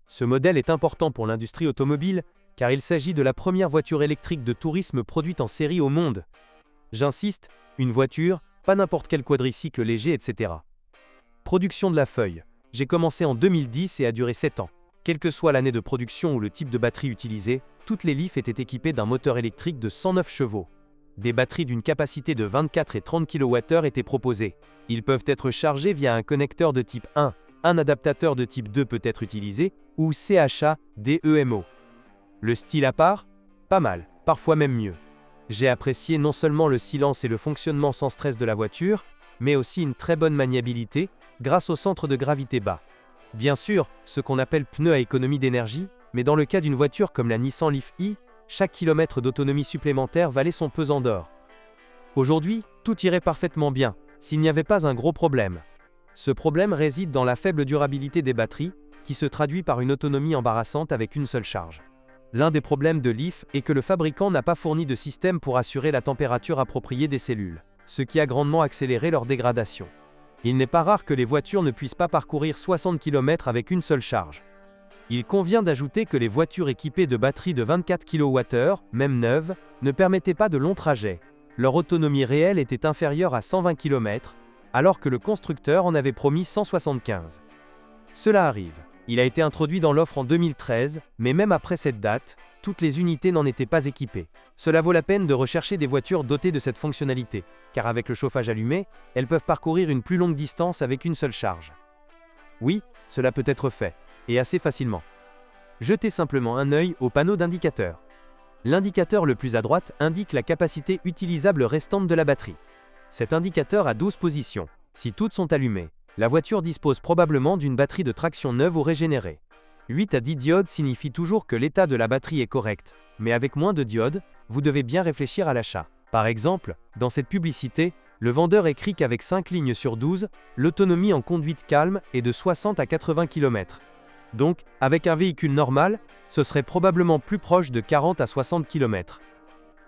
Ce modèle est important pour l'industrie automobile, car il s'agit de la première voiture électrique de tourisme produite en série au monde. J'insiste, une voiture, pas n'importe quel quadricycle léger, etc. Production de la feuille. J'ai commencé en 2010 et a duré 7 ans. Quelle que soit l'année de production ou le type de batterie utilisée, toutes les Leaf étaient équipées d'un moteur électrique de 109 chevaux. Des batteries d'une capacité de 24 et 30 kWh étaient proposées. Ils peuvent être chargés via un connecteur de type 1, un adaptateur de type 2 peut être utilisé, ou CHA-DEMO. Le style à part? Pas mal, parfois même mieux. J'ai apprécié non seulement le silence et le fonctionnement sans stress de la voiture, mais aussi une très bonne maniabilité, grâce au centre de gravité bas. Bien sûr, ce qu'on appelle pneus à économie d'énergie, mais dans le cas d'une voiture comme la Nissan Leaf i, chaque kilomètre d'autonomie supplémentaire valait son pesant d'or. Aujourd'hui, tout irait parfaitement bien, s'il n'y avait pas un gros problème. Ce problème réside dans la faible durabilité des batteries, qui se traduit par une autonomie embarrassante avec une seule charge. L'un des problèmes de Leaf est que le fabricant n'a pas fourni de système pour assurer la température appropriée des cellules, ce qui a grandement accéléré leur dégradation. Il n'est pas rare que les voitures ne puissent pas parcourir 60 km avec une seule charge. Il convient d'ajouter que les voitures équipées de batteries de 24 kWh, même neuves, ne permettaient pas de longs trajets. Leur autonomie réelle était inférieure à 120 km, alors que le constructeur en avait promis 175. Cela arrive. Il a été introduit dans l'offre en 2013, mais même après cette date, toutes les unités n'en étaient pas équipées. Cela vaut la peine de rechercher des voitures dotées de cette fonctionnalité, car avec le chauffage allumé, elles peuvent parcourir une plus longue distance avec une seule charge. Oui, cela peut être fait, et assez facilement. Jetez simplement un œil au panneau d'indicateur. L'indicateur le plus à droite indique la capacité utilisable restante de la batterie. Cet indicateur a 12 positions. Si toutes sont allumées, la voiture dispose probablement d'une batterie de traction neuve ou régénérée. 8 à 10 diodes signifie toujours que l'état de la batterie est correct, mais avec moins de diodes, vous devez bien réfléchir à l'achat. Par exemple, dans cette publicité, le vendeur écrit qu'avec 5 lignes sur 12, l'autonomie en conduite calme est de 60 à 80 km. Donc, avec un véhicule normal, ce serait probablement plus proche de 40 à 60 km.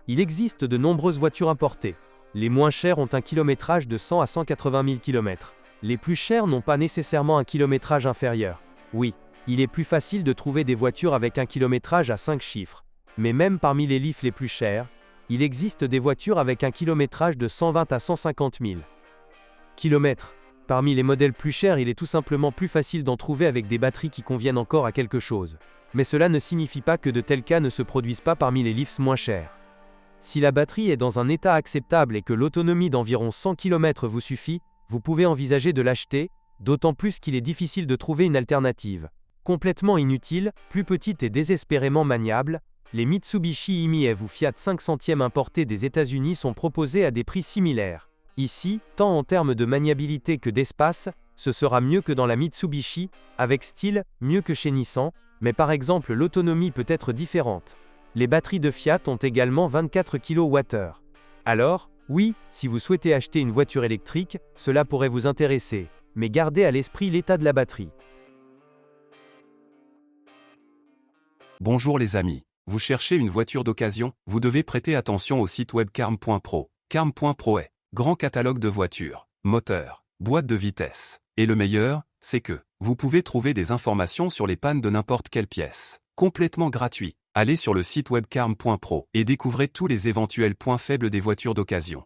Il existe de nombreuses voitures importées. Les moins chères ont un kilométrage de 100 à 180 000 km. Les plus chères n'ont pas nécessairement un kilométrage inférieur. Oui, il est plus facile de trouver des voitures avec un kilométrage à 5 chiffres. Mais même parmi les Leaf les plus chères, il existe des voitures avec un kilométrage de 120 à 150 000 km. Parmi les modèles plus chers, il est tout simplement plus facile d'en trouver avec des batteries qui conviennent encore à quelque chose. Mais cela ne signifie pas que de tels cas ne se produisent pas parmi les Leafs moins chers. Si la batterie est dans un état acceptable et que l'autonomie d'environ 100 km vous suffit, vous pouvez envisager de l'acheter, d'autant plus qu'il est difficile de trouver une alternative. Complètement inutile, plus petite et désespérément maniable, les Mitsubishi e-MiEV ou Fiat 500e importés des États-Unis sont proposés à des prix similaires. Ici, tant en termes de maniabilité que d'espace, ce sera mieux que dans la Mitsubishi, avec style, mieux que chez Nissan, mais par exemple l'autonomie peut être différente. Les batteries de Fiat ont également 24 kWh. Alors, oui, si vous souhaitez acheter une voiture électrique, cela pourrait vous intéresser, mais gardez à l'esprit l'état de la batterie. Bonjour les amis. Vous cherchez une voiture d'occasion? Vous devez prêter attention au site web carm.pro. Carm.pro est grand catalogue de voitures, moteurs, boîtes de vitesse. Et le meilleur, c'est que vous pouvez trouver des informations sur les pannes de n'importe quelle pièce. Complètement gratuit. Allez sur le site web carm.pro et découvrez tous les éventuels points faibles des voitures d'occasion.